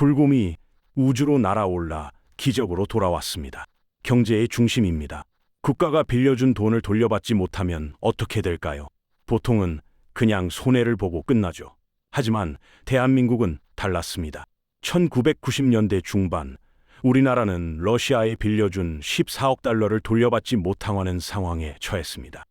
불곰이 우주로 날아올라 기적으로 돌아왔습니다. 경제의 중심입니다. 국가가 빌려준 돈을 돌려받지 못하면 어떻게 될까요? 보통은 그냥 손해를 보고 끝나죠. 하지만 대한민국은 달랐습니다. 1990년대 중반, 우리나라는 러시아에 빌려준 14억 달러를 돌려받지 못하는 상황에 처했습니다.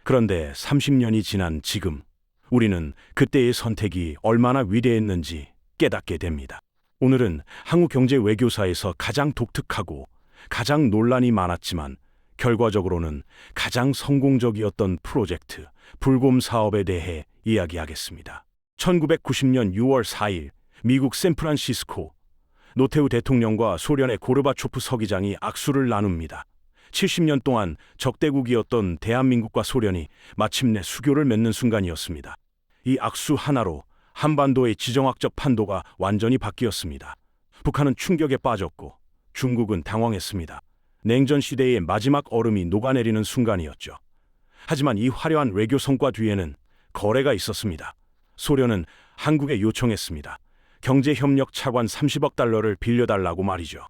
그런데 30년이 지난 지금, 우리는 그때의 선택이 얼마나 위대했는지 깨닫게 됩니다. 오늘은 한국 경제 외교사에서 가장 독특하고 가장 논란이 많았지만 결과적으로는 가장 성공적이었던 프로젝트, 불곰 사업에 대해 이야기하겠습니다. 1990년 6월 4일, 미국 샌프란시스코, 노태우 대통령과 소련의 고르바초프 서기장이 악수를 나눕니다. 70년 동안 적대국이었던 대한민국과 소련이 마침내 수교를 맺는 순간이었습니다. 이 악수 하나로 한반도의 지정학적 판도가 완전히 바뀌었습니다. 북한은 충격에 빠졌고 중국은 당황했습니다. 냉전 시대의 마지막 얼음이 녹아내리는 순간이었죠. 하지만 이 화려한 외교 성과 뒤에는 거래가 있었습니다. 소련은 한국에 요청했습니다. 경제협력 차관 30억 달러를 빌려달라고 말이죠.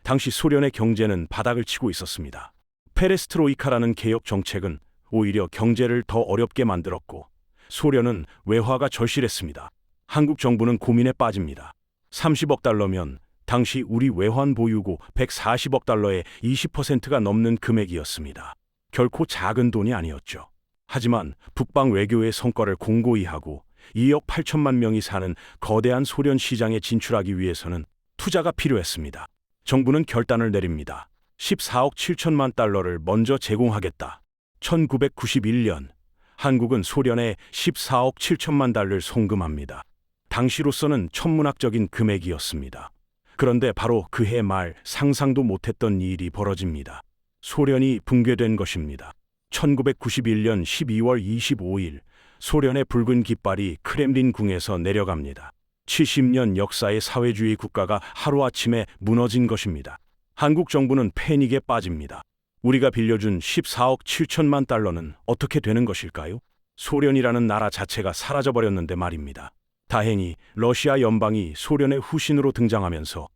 당시 소련의 경제는 바닥을 치고 있었습니다. 페레스트로이카라는 개혁 정책은 오히려 경제를 더 어렵게 만들었고 소련은 외화가 절실했습니다. 한국 정부는 고민에 빠집니다. 30억 달러면 당시 우리 외환 보유고 140억 달러의 20%가 넘는 금액이었습니다. 결코 작은 돈이 아니었죠. 하지만 북방 외교의 성과를 공고히 하고 2억 8천만 명이 사는 거대한 소련 시장에 진출하기 위해서는 투자가 필요했습니다. 정부는 결단을 내립니다. 14억 7천만 달러를 먼저 제공하겠다. 1991년 한국은 소련에 14억 7천만 달러를 송금합니다. 당시로서는 천문학적인 금액이었습니다. 그런데 바로 그해 말 상상도 못했던 일이 벌어집니다. 소련이 붕괴된 것입니다. 1991년 12월 25일 소련의 붉은 깃발이 크렘린 궁에서 내려갑니다. 70년 역사의 사회주의 국가가 하루아침에 무너진 것입니다. 한국 정부는 패닉에 빠집니다. 우리가 빌려준 14억 7천만 달러는 어떻게 되는 것일까요? 소련이라는 나라 자체가 사라져버렸는데 말입니다. 다행히 러시아 연방이 소련의 후신으로 등장하면서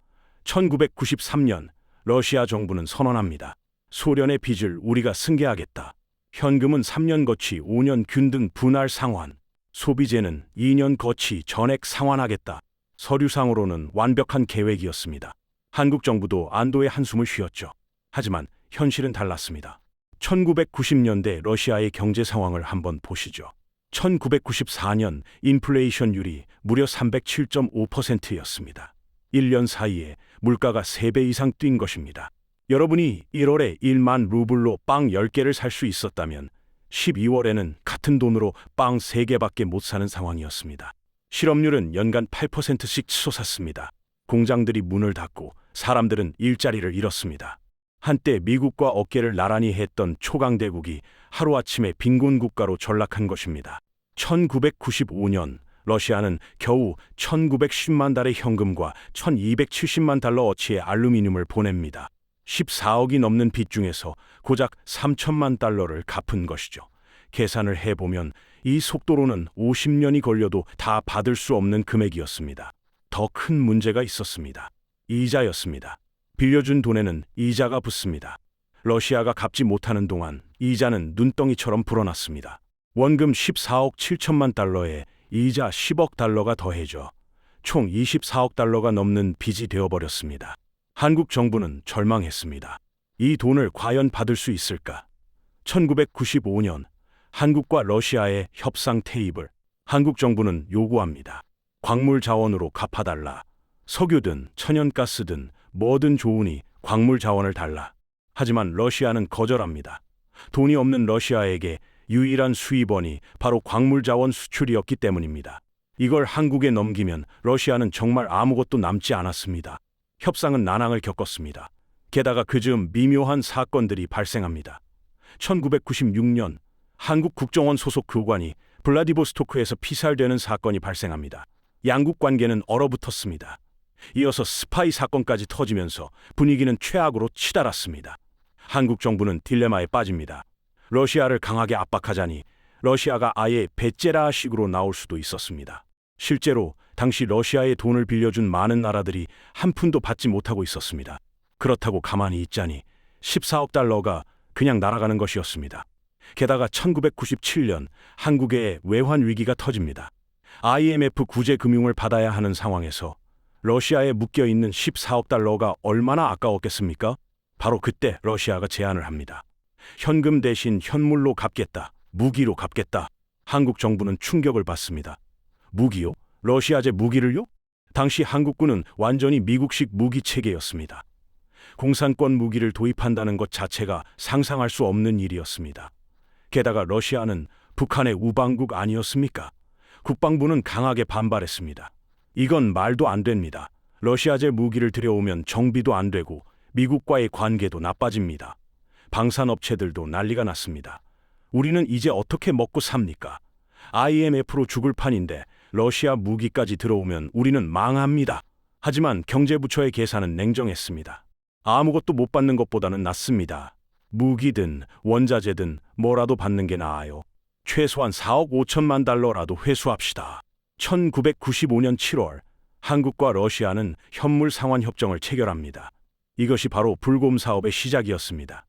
1993년 러시아 정부는 선언합니다. 소련의 빚을 우리가 승계하겠다. 현금은 3년 거치 5년 균등 분할 상환, 소비재는 2년 거치 전액 상환하겠다. 서류상으로는 완벽한 계획이었습니다. 한국 정부도 안도의 한숨을 쉬었죠. 하지만 현실은 달랐습니다. 1990년대 러시아의 경제 상황을 한번 보시죠. 1994년 인플레이션율이 무려 307.5%였습니다. 1년 사이에 물가가 3배 이상 뛴 것입니다. 여러분이 1월에 1만 루블로 빵 10개를 살 수 있었다면 12월에는 같은 돈으로 빵 3개밖에 못 사는 상황이었습니다. 실업률은 연간 8%씩 치솟았습니다. 공장들이 문을 닫고 사람들은 일자리를 잃었습니다. 한때 미국과 어깨를 나란히 했던 초강대국이 하루아침에 빈곤 국가로 전락한 것입니다. 1995년 러시아는 겨우 1910만 달의 현금과 1270만 달러 어치의 알루미늄을 보냅니다. 14억이 넘는 빚 중에서 고작 3천만 달러를 갚은 것이죠. 계산을 해보면 이 속도로는 50년이 걸려도 다 받을 수 없는 금액이었습니다. 더 큰 문제가 있었습니다. 이자였습니다. 빌려준 돈에는 이자가 붙습니다. 러시아가 갚지 못하는 동안 이자는 눈덩이처럼 불어났습니다. 원금 14억 7천만 달러에 이자 10억 달러가 더해져 총 24억 달러가 넘는 빚이 되어버렸습니다. 한국 정부는 절망했습니다. 이 돈을 과연 받을 수 있을까? 1995년 한국과 러시아의 협상 테이블. 한국 정부는 요구합니다. 광물 자원으로 갚아달라. 석유든 천연가스든 뭐든 좋으니 광물 자원을 달라. 하지만 러시아는 거절합니다. 돈이 없는 러시아에게 유일한 수입원이 바로 광물 자원 수출이었기 때문입니다. 이걸 한국에 넘기면 러시아는 정말 아무것도 남지 않았습니다. 협상은 난항을 겪었습니다. 게다가 그 즈음 미묘한 사건들이 발생합니다. 1996년 한국 국정원 소속 교관이 블라디보스토크에서 피살되는 사건이 발생합니다. 양국 관계는 얼어붙었습니다. 이어서 스파이 사건까지 터지면서 분위기는 최악으로 치달았습니다. 한국 정부는 딜레마에 빠집니다. 러시아를 강하게 압박하자니 러시아가 아예 베째라식으로 나올 수도 있었습니다. 실제로 당시 러시아에 돈을 빌려준 많은 나라들이 한 푼도 받지 못하고 있었습니다. 그렇다고 가만히 있자니 14억 달러가 그냥 날아가는 것이었습니다. 게다가 1997년 한국에 외환 위기가 터집니다. IMF 구제 금융을 받아야 하는 상황에서 러시아에 묶여 있는 14억 달러가 얼마나 아까웠겠습니까? 바로 그때 러시아가 제안을 합니다. 현금 대신 현물로 갚겠다. 무기로 갚겠다. 한국 정부는 충격을 받습니다. 무기요? 러시아제 무기를요? 당시 한국군은 완전히 미국식 무기 체계였습니다. 공산권 무기를 도입한다는 것 자체가 상상할 수 없는 일이었습니다. 게다가 러시아는 북한의 우방국 아니었습니까? 국방부는 강하게 반발했습니다. 이건 말도 안 됩니다. 러시아제 무기를 들여오면 정비도 안 되고 미국과의 관계도 나빠집니다. 방산업체들도 난리가 났습니다. 우리는 이제 어떻게 먹고 삽니까? IMF로 죽을 판인데 러시아 무기까지 들어오면 우리는 망합니다. 하지만 경제부처의 계산은 냉정했습니다. 아무것도 못 받는 것보다는 낫습니다. 무기든 원자재든 뭐라도 받는 게 나아요. 최소한 4억 5천만 달러라도 회수합시다. 1995년 7월 한국과 러시아는 현물 상환 협정을 체결합니다. 이것이 바로 불곰 사업의 시작이었습니다.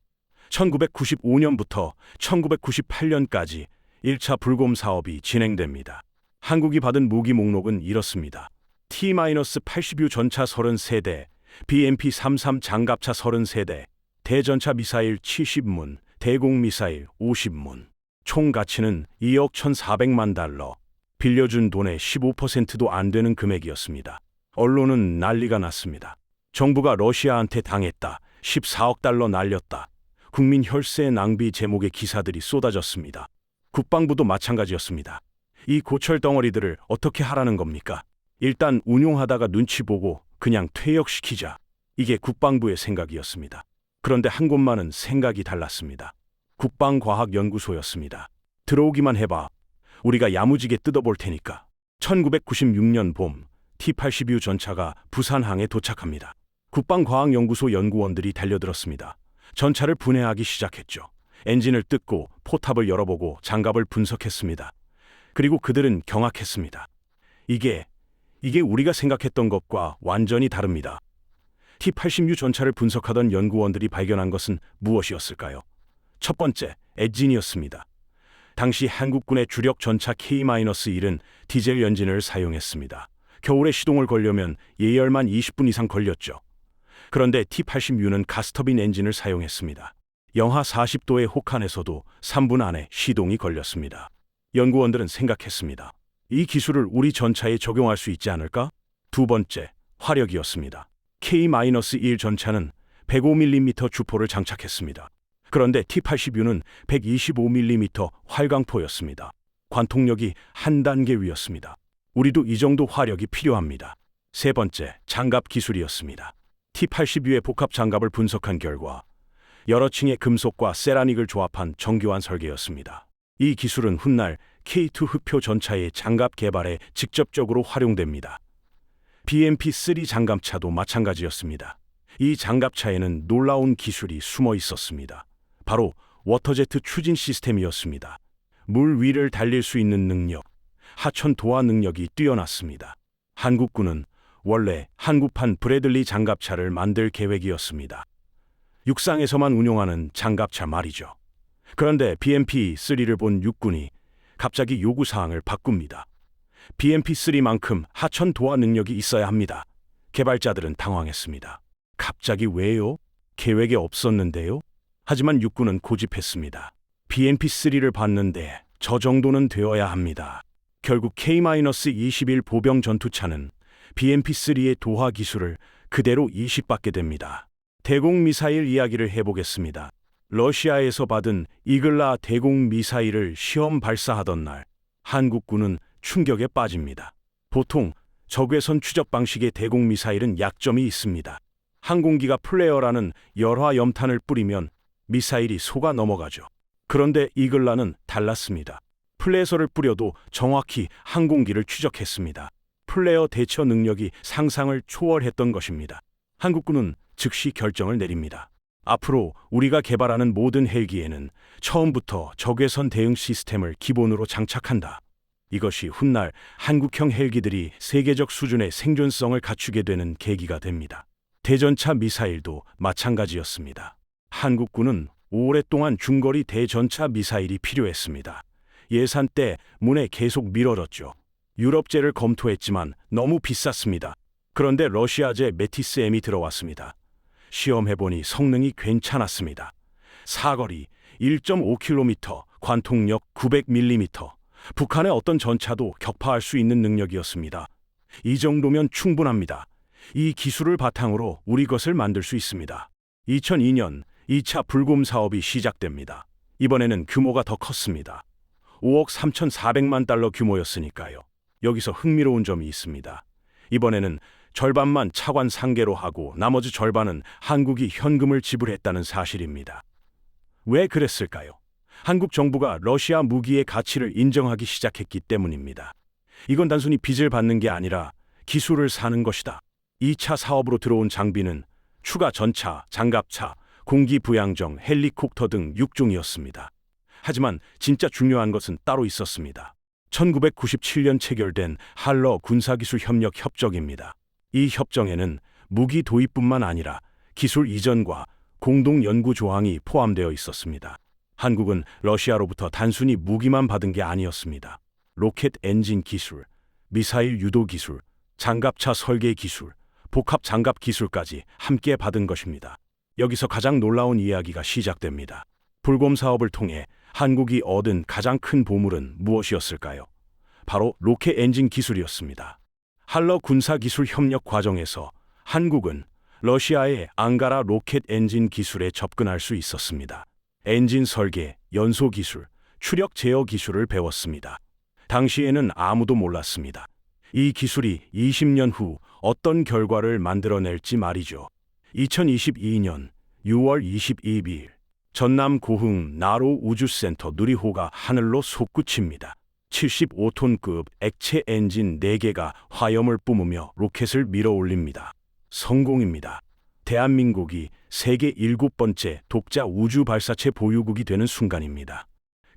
1995년부터 1998년까지 1차 불곰 사업이 진행됩니다. 한국이 받은 무기 목록은 이렇습니다. T-80U 전차 33대, BMP-33 장갑차 33대, 대전차 미사일 70문, 대공 미사일 50문. 총 가치는 2억 1,400만 달러. 빌려준 돈의 15%도 안 되는 금액이었습니다. 언론은 난리가 났습니다. 정부가 러시아한테 당했다. 14억 달러 날렸다. 국민 혈세 낭비 제목의 기사들이 쏟아졌습니다. 국방부도 마찬가지였습니다. 이 고철 덩어리들을 어떻게 하라는 겁니까? 일단 운용하다가 눈치 보고 그냥 퇴역시키자. 이게 국방부의 생각이었습니다. 그런데 한 곳만은 생각이 달랐습니다. 국방과학연구소였습니다. 들어오기만 해봐. 우리가 야무지게 뜯어볼 테니까. 1996년 봄 T-80U 전차가 부산항에 도착합니다. 국방과학연구소 연구원들이 달려들었습니다. 전차를 분해하기 시작했죠. 엔진을 뜯고 포탑을 열어보고 장갑을 분석했습니다. 그리고 그들은 경악했습니다. 이게 우리가 생각했던 것과 완전히 다릅니다. T-80U 전차를 분석하던 연구원들이 발견한 것은 무엇이었을까요? 첫 번째, 엔진이었습니다. 당시 한국군의 주력 전차 K-1은 디젤 엔진을 사용했습니다. 겨울에 시동을 걸려면 예열만 20분 이상 걸렸죠. 그런데 T-80U는 가스터빈 엔진을 사용했습니다. 영하 40도의 혹한에서도 3분 안에 시동이 걸렸습니다. 연구원들은 생각했습니다. 이 기술을 우리 전차에 적용할 수 있지 않을까? 두 번째, 화력이었습니다. K-1 전차는 105mm 주포를 장착했습니다. 그런데 T-80U는 125mm 활강포였습니다. 관통력이 한 단계 위였습니다. 우리도 이 정도 화력이 필요합니다. 세 번째, 장갑 기술이었습니다. T-80U의 복합 장갑을 분석한 결과 여러 층의 금속과 세라믹을 조합한 정교한 설계였습니다. 이 기술은 훗날 K2 흑표 전차의 장갑 개발에 직접적으로 활용됩니다. BMP-3 장갑차도 마찬가지였습니다. 이 장갑차에는 놀라운 기술이 숨어 있었습니다. 바로 워터제트 추진 시스템이었습니다. 물 위를 달릴 수 있는 능력, 하천 도하 능력이 뛰어났습니다. 한국군은 원래 한국판 브래들리 장갑차를 만들 계획이었습니다. 육상에서만 운용하는 장갑차 말이죠. 그런데 BMP-3를 본 육군이 갑자기 요구사항을 바꿉니다. BMP-3만큼 하천 도하 능력이 있어야 합니다. 개발자들은 당황했습니다. 갑자기 왜요? 계획에 없었는데요? 하지만 육군은 고집했습니다. BMP-3를 봤는데 저 정도는 되어야 합니다. 결국 K-21 보병 전투차는 BMP-3의 도하 기술을 그대로 이식받게 됩니다. 대공 미사일 이야기를 해보겠습니다. 러시아에서 받은 이글라 대공 미사일을 시험 발사하던 날 한국군은 충격에 빠집니다. 보통 적외선 추적 방식의 대공 미사일은 약점이 있습니다. 항공기가 플레어라는 열화 염탄을 뿌리면 미사일이 속아 넘어가죠. 그런데 이글라는 달랐습니다. 플레어를 뿌려도 정확히 항공기를 추적했습니다. 플레어 대처 능력이 상상을 초월했던 것입니다. 한국군은 즉시 결정을 내립니다. 앞으로 우리가 개발하는 모든 헬기에는 처음부터 적외선 대응 시스템을 기본으로 장착한다. 이것이 훗날 한국형 헬기들이 세계적 수준의 생존성을 갖추게 되는 계기가 됩니다. 대전차 미사일도 마찬가지였습니다. 한국군은 오랫동안 중거리 대전차 미사일이 필요했습니다. 예산 때문에 계속 미뤄졌죠. 유럽제를 검토했지만 너무 비쌌습니다. 그런데 러시아제 메티스-M이 들어왔습니다. 시험해보니 성능이 괜찮았습니다. 사거리 1.5km, 관통력 900mm, 북한의 어떤 전차도 격파할 수 있는 능력이었습니다. 이 정도면 충분합니다. 이 기술을 바탕으로 우리 것을 만들 수 있습니다. 2002년 2차 불곰 사업이 시작됩니다. 이번에는 규모가 더 컸습니다. 5억 3,400만 달러 규모였으니까요. 여기서 흥미로운 점이 있습니다. 이번에는 절반만 차관 상계로 하고 나머지 절반은 한국이 현금을 지불했다는 사실입니다. 왜 그랬을까요? 한국 정부가 러시아 무기의 가치를 인정하기 시작했기 때문입니다. 이건 단순히 빚을 받는 게 아니라 기술을 사는 것이다. 2차 사업으로 들어온 장비는 추가 전차, 장갑차, 공기부양정, 헬리콥터 등 6종이었습니다. 하지만 진짜 중요한 것은 따로 있었습니다. 1997년 체결된 한러 군사기술 협력 협정입니다. 이 협정에는 무기 도입뿐만 아니라 기술 이전과 공동 연구 조항이 포함되어 있었습니다. 한국은 러시아로부터 단순히 무기만 받은 게 아니었습니다. 로켓 엔진 기술, 미사일 유도 기술, 장갑차 설계 기술, 복합 장갑 기술까지 함께 받은 것입니다. 여기서 가장 놀라운 이야기가 시작됩니다. 불곰 사업을 통해 한국이 얻은 가장 큰 보물은 무엇이었을까요? 바로 로켓 엔진 기술이었습니다. 한러 군사기술 협력 과정에서 한국은 러시아의 앙가라 로켓 엔진 기술에 접근할 수 있었습니다. 엔진 설계, 연소 기술, 추력 제어 기술을 배웠습니다. 당시에는 아무도 몰랐습니다. 이 기술이 20년 후 어떤 결과를 만들어낼지 말이죠. 2022년 6월 22일 전남 고흥 나로 우주센터 누리호가 하늘로 솟구칩니다. 75톤급 액체 엔진 4개가 화염을 뿜으며 로켓을 밀어 올립니다. 성공입니다. 대한민국이 세계 7번째 독자 우주 발사체 보유국이 되는 순간입니다.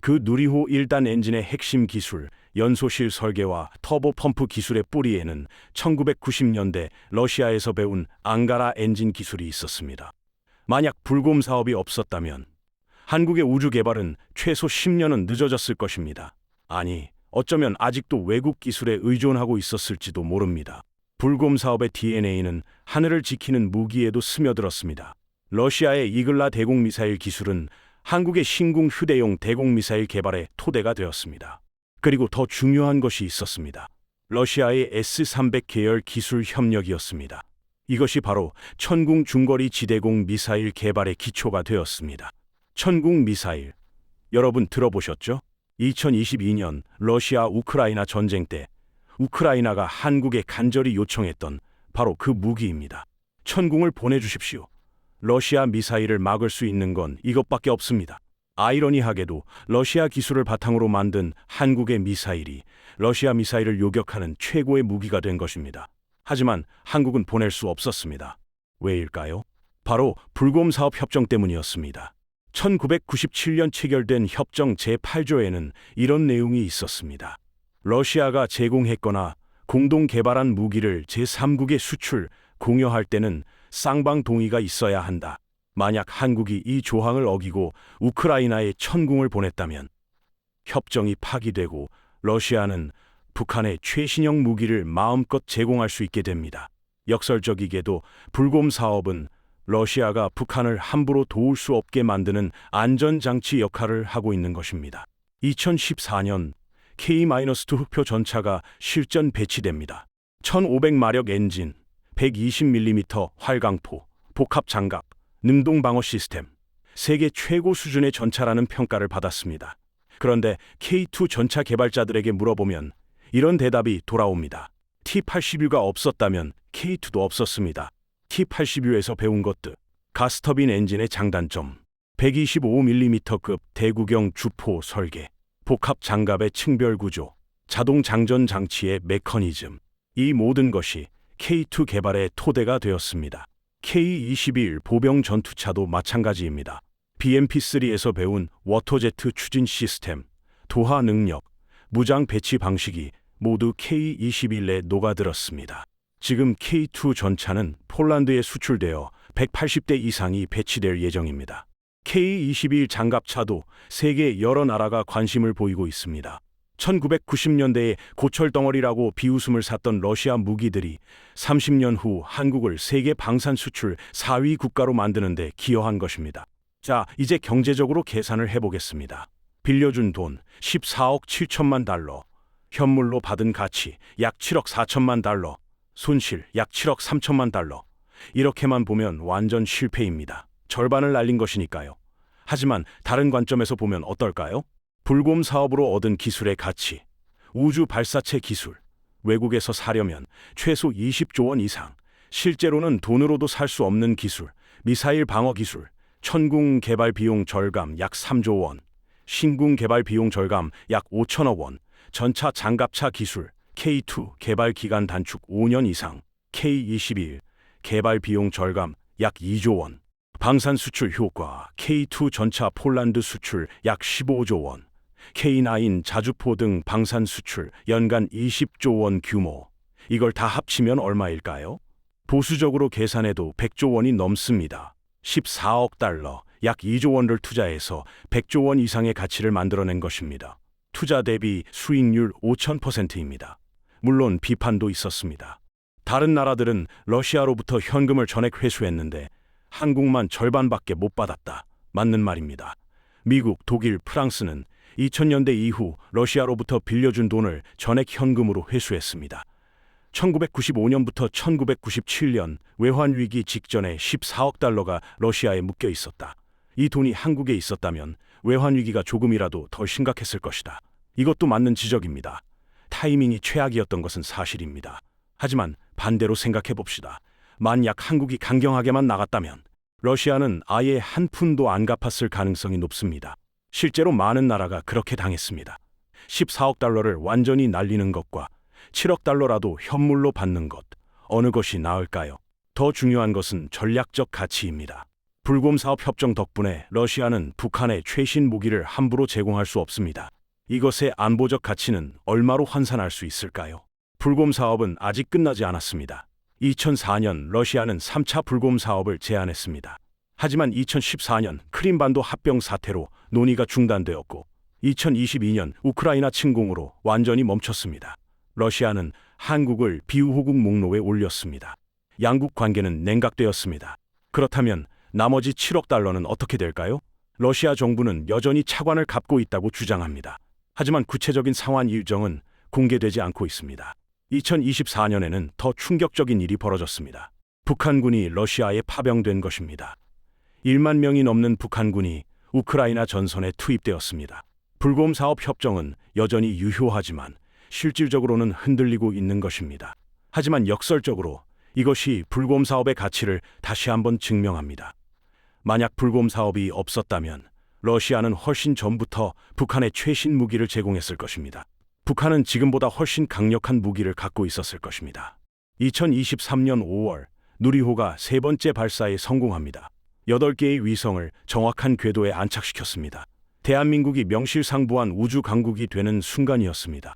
그 누리호 1단 엔진의 핵심 기술, 연소실 설계와 터보 펌프 기술의 뿌리에는 1990년대 러시아에서 배운 앙가라 엔진 기술이 있었습니다. 만약 불곰 사업이 없었다면 한국의 우주 개발은 최소 10년은 늦어졌을 것입니다. 아니, 어쩌면 아직도 외국 기술에 의존하고 있었을지도 모릅니다. 불곰 사업의 DNA는 하늘을 지키는 무기에도 스며들었습니다. 러시아의 이글라 대공미사일 기술은 한국의 신궁 휴대용 대공미사일 개발의 토대가 되었습니다. 그리고 더 중요한 것이 있었습니다. 러시아의 S-300 계열 기술 협력이었습니다. 이것이 바로 천궁 중거리 지대공 미사일 개발의 기초가 되었습니다. 천궁 미사일, 여러분 들어보셨죠? 2022년 러시아 우크라이나 전쟁 때 우크라이나가 한국에 간절히 요청했던 바로 그 무기입니다. 천궁을 보내주십시오. 러시아 미사일을 막을 수 있는 건 이것밖에 없습니다. 아이러니하게도 러시아 기술을 바탕으로 만든 한국의 미사일이 러시아 미사일을 요격하는 최고의 무기가 된 것입니다. 하지만 한국은 보낼 수 없었습니다. 왜일까요? 바로 불곰 사업 협정 때문이었습니다. 1997년 체결된 협정 제8조에는 이런 내용이 있었습니다. 러시아가 제공했거나 공동 개발한 무기를 제3국에 수출, 공여할 때는 쌍방 동의가 있어야 한다. 만약 한국이 이 조항을 어기고 우크라이나에 천궁을 보냈다면 협정이 파기되고 러시아는 북한의 최신형 무기를 마음껏 제공할 수 있게 됩니다. 역설적이게도 불곰 사업은 러시아가 북한을 함부로 도울 수 없게 만드는 안전장치 역할을 하고 있는 것입니다. 2014년 K-2 흑표 전차가 실전 배치됩니다. 1500마력 엔진, 120mm 활강포, 복합 장갑, 능동 방어 시스템, 세계 최고 수준의 전차라는 평가를 받았습니다. 그런데 K2 전차 개발자들에게 물어보면 이런 대답이 돌아옵니다. T-80U가 없었다면 K2도 없었습니다. T-80U에서 배운 것들, 가스터빈 엔진의 장단점, 125mm급 대구경 주포 설계, 복합 장갑의 층별 구조, 자동 장전 장치의 메커니즘, 이 모든 것이 K2 개발의 토대가 되었습니다. K-21 보병 전투차도 마찬가지입니다. BMP-3에서 배운 워터제트 추진 시스템, 도하 능력, 무장 배치 방식이 모두 K-21에 녹아들었습니다. 지금 K2 전차는 폴란드에 수출되어 180대 이상이 배치될 예정입니다. K-21 장갑차도 세계 여러 나라가 관심을 보이고 있습니다. 1990년대에 고철덩어리라고 비웃음을 샀던 러시아 무기들이 30년 후 한국을 세계 방산 수출 4위 국가로 만드는 데 기여한 것입니다. 자, 이제 경제적으로 계산을 해보겠습니다. 빌려준 돈 14억 7천만 달러, 현물로 받은 가치 약 7억 4천만 달러, 손실 약 7억 3천만 달러. 이렇게만 보면 완전 실패입니다. 절반을 날린 것이니까요. 하지만 다른 관점에서 보면 어떨까요? 불곰 사업으로 얻은 기술의 가치, 우주 발사체 기술, 외국에서 사려면 최소 20조 원 이상, 실제로는 돈으로도 살 수 없는 기술, 미사일 방어 기술, 천궁 개발 비용 절감 약 3조 원, 신궁 개발 비용 절감 약 5천억 원, 전차 장갑차 기술, K2 개발 기간 단축 5년 이상, K-21 개발 비용 절감 약 2조 원, 방산 수출 효과, K2 전차 폴란드 수출 약 15조 원, K9 자주포 등 방산 수출 연간 20조 원 규모. 이걸 다 합치면 얼마일까요? 보수적으로 계산해도 100조 원이 넘습니다. 14억 달러, 약 2조 원을 투자해서 100조 원 이상의 가치를 만들어낸 것입니다. 투자 대비 수익률 5000%입니다. 물론 비판도 있었습니다. 다른 나라들은 러시아로부터 현금을 전액 회수했는데 한국만 절반밖에 못 받았다. 맞는 말입니다. 미국, 독일, 프랑스는 2000년대 이후 러시아로부터 빌려준 돈을 전액 현금으로 회수했습니다. 1995년부터 1997년 외환위기 직전에 14억 달러가 러시아에 묶여 있었다. 이 돈이 한국에 있었다면 외환위기가 조금이라도 더 심각했을 것이다. 이것도 맞는 지적입니다. 타이밍이 최악이었던 것은 사실입니다. 하지만 반대로 생각해 봅시다. 만약 한국이 강경하게만 나갔다면 러시아는 아예 한 푼도 안 갚았을 가능성이 높습니다. 실제로 많은 나라가 그렇게 당했습니다. 14억 달러를 완전히 날리는 것과 7억 달러라도 현물로 받는 것, 어느 것이 나을까요? 더 중요한 것은 전략적 가치입니다. 불곰 사업 협정 덕분에 러시아는 북한에 최신 무기를 함부로 제공할 수 없습니다. 이것의 안보적 가치는 얼마로 환산할 수 있을까요? 불곰 사업은 아직 끝나지 않았습니다. 2004년 러시아는 3차 불곰 사업을 제안했습니다. 하지만 2014년 크림반도 합병 사태로 논의가 중단되었고 2022년 우크라이나 침공으로 완전히 멈췄습니다. 러시아는 한국을 비우호국 목록에 올렸습니다. 양국 관계는 냉각되었습니다. 그렇다면 나머지 7억 달러는 어떻게 될까요? 러시아 정부는 여전히 차관을 갚고 있다고 주장합니다. 하지만 구체적인 상환 일정은 공개되지 않고 있습니다. 2024년에는 더 충격적인 일이 벌어졌습니다. 북한군이 러시아에 파병된 것입니다. 1만 명이 넘는 북한군이 우크라이나 전선에 투입되었습니다. 불곰 사업 협정은 여전히 유효하지만 실질적으로는 흔들리고 있는 것입니다. 하지만 역설적으로 이것이 불곰 사업의 가치를 다시 한번 증명합니다. 만약 불곰 사업이 없었다면 러시아는 훨씬 전부터 북한에 최신 무기를 제공했을 것입니다. 북한은 지금보다 훨씬 강력한 무기를 갖고 있었을 것입니다. 2023년 5월 누리호가 세 번째 발사에 성공합니다. 8개의 위성을 정확한 궤도에 안착시켰습니다. 대한민국이 명실상부한 우주 강국이 되는 순간이었습니다.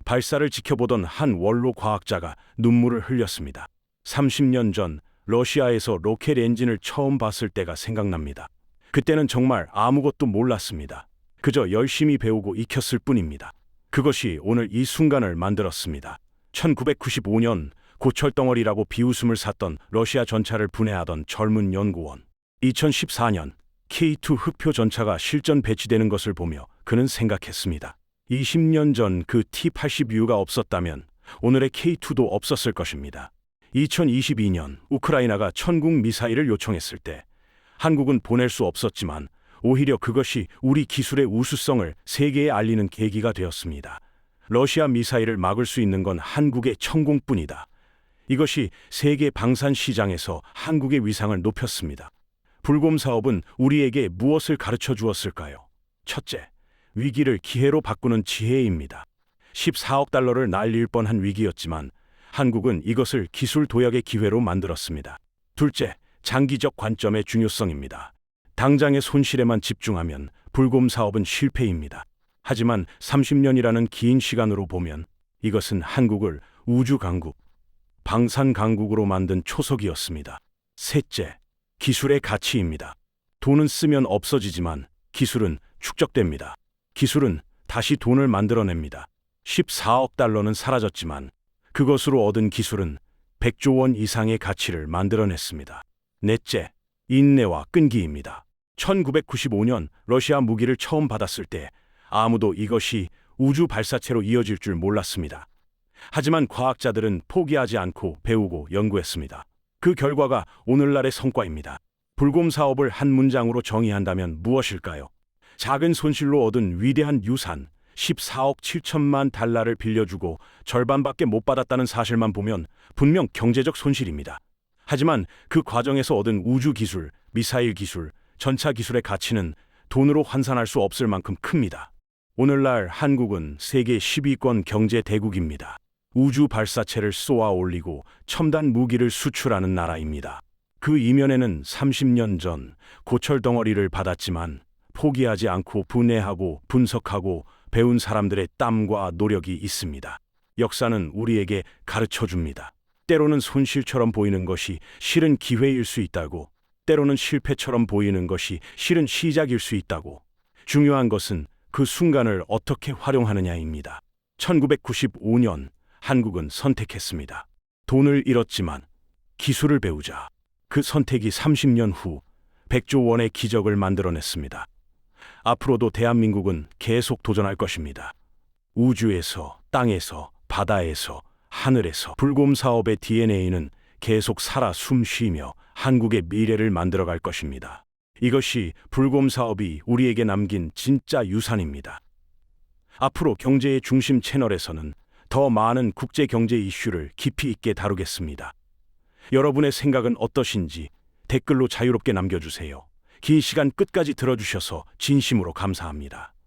발사를 지켜보던 한 원로 과학자가 눈물을 흘렸습니다. 30년 전 러시아에서 로켓 엔진을 처음 봤을 때가 생각납니다. 그때는 정말 아무것도 몰랐습니다. 그저 열심히 배우고 익혔을 뿐입니다. 그것이 오늘 이 순간을 만들었습니다. 1995년 고철덩어리라고 비웃음을 샀던 러시아 전차를 분해하던 젊은 연구원. 2014년 K2 흑표 전차가 실전 배치되는 것을 보며 그는 생각했습니다. 20년 전 그 T-80U가 없었다면 오늘의 K2도 없었을 것입니다. 2022년 우크라이나가 천궁 미사일을 요청했을 때 한국은 보낼 수 없었지만 오히려 그것이 우리 기술의 우수성을 세계에 알리는 계기가 되었습니다. 러시아 미사일을 막을 수 있는 건 한국의 천궁뿐이다. 이것이 세계 방산 시장에서 한국의 위상을 높였습니다. 불곰 사업은 우리에게 무엇을 가르쳐 주었을까요? 첫째, 위기를 기회로 바꾸는 지혜입니다. 14억 달러를 날릴 뻔한 위기였지만 한국은 이것을 기술 도약의 기회로 만들었습니다. 둘째, 장기적 관점의 중요성입니다. 당장의 손실에만 집중하면 불곰 사업은 실패입니다. 하지만 30년이라는 긴 시간으로 보면 이것은 한국을 우주 강국, 방산 강국으로 만든 초석이었습니다. 셋째, 기술의 가치입니다. 돈은 쓰면 없어지지만 기술은 축적됩니다. 기술은 다시 돈을 만들어냅니다. 14억 달러는 사라졌지만 그것으로 얻은 기술은 100조 원 이상의 가치를 만들어냈습니다. 넷째, 인내와 끈기입니다. 1995년 러시아 무기를 처음 받았을 때 아무도 이것이 우주 발사체로 이어질 줄 몰랐습니다. 하지만 과학자들은 포기하지 않고 배우고 연구했습니다. 그 결과가 오늘날의 성과입니다. 불곰 사업을 한 문장으로 정의한다면 무엇일까요? 작은 손실로 얻은 위대한 유산, 14억 7천만 달러를 빌려주고 절반밖에 못 받았다는 사실만 보면 분명 경제적 손실입니다. 하지만 그 과정에서 얻은 우주 기술, 미사일 기술, 전차 기술의 가치는 돈으로 환산할 수 없을 만큼 큽니다. 오늘날 한국은 세계 10위권 경제 대국입니다. 우주 발사체를 쏘아 올리고 첨단 무기를 수출하는 나라입니다. 그 이면에는 30년 전 고철 덩어리를 받았지만 포기하지 않고 분해하고 분석하고 배운 사람들의 땀과 노력이 있습니다. 역사는 우리에게 가르쳐 줍니다. 때로는 손실처럼 보이는 것이 실은 기회일 수 있다고, 때로는 실패처럼 보이는 것이 실은 시작일 수 있다고. 중요한 것은 그 순간을 어떻게 활용하느냐입니다. 1995년 한국은 선택했습니다. 돈을 잃었지만 기술을 배우자. 그 선택이 30년 후 100조 원의 기적을 만들어냈습니다. 앞으로도 대한민국은 계속 도전할 것입니다. 우주에서, 땅에서, 바다에서, 하늘에서 불곰 사업의 DNA는 계속 살아 숨쉬며 한국의 미래를 만들어갈 것입니다. 이것이 불곰 사업이 우리에게 남긴 진짜 유산입니다. 앞으로 경제의 중심 채널에서는 더 많은 국제 경제 이슈를 깊이 있게 다루겠습니다. 여러분의 생각은 어떠신지 댓글로 자유롭게 남겨주세요. 긴 시간 끝까지 들어주셔서 진심으로 감사합니다.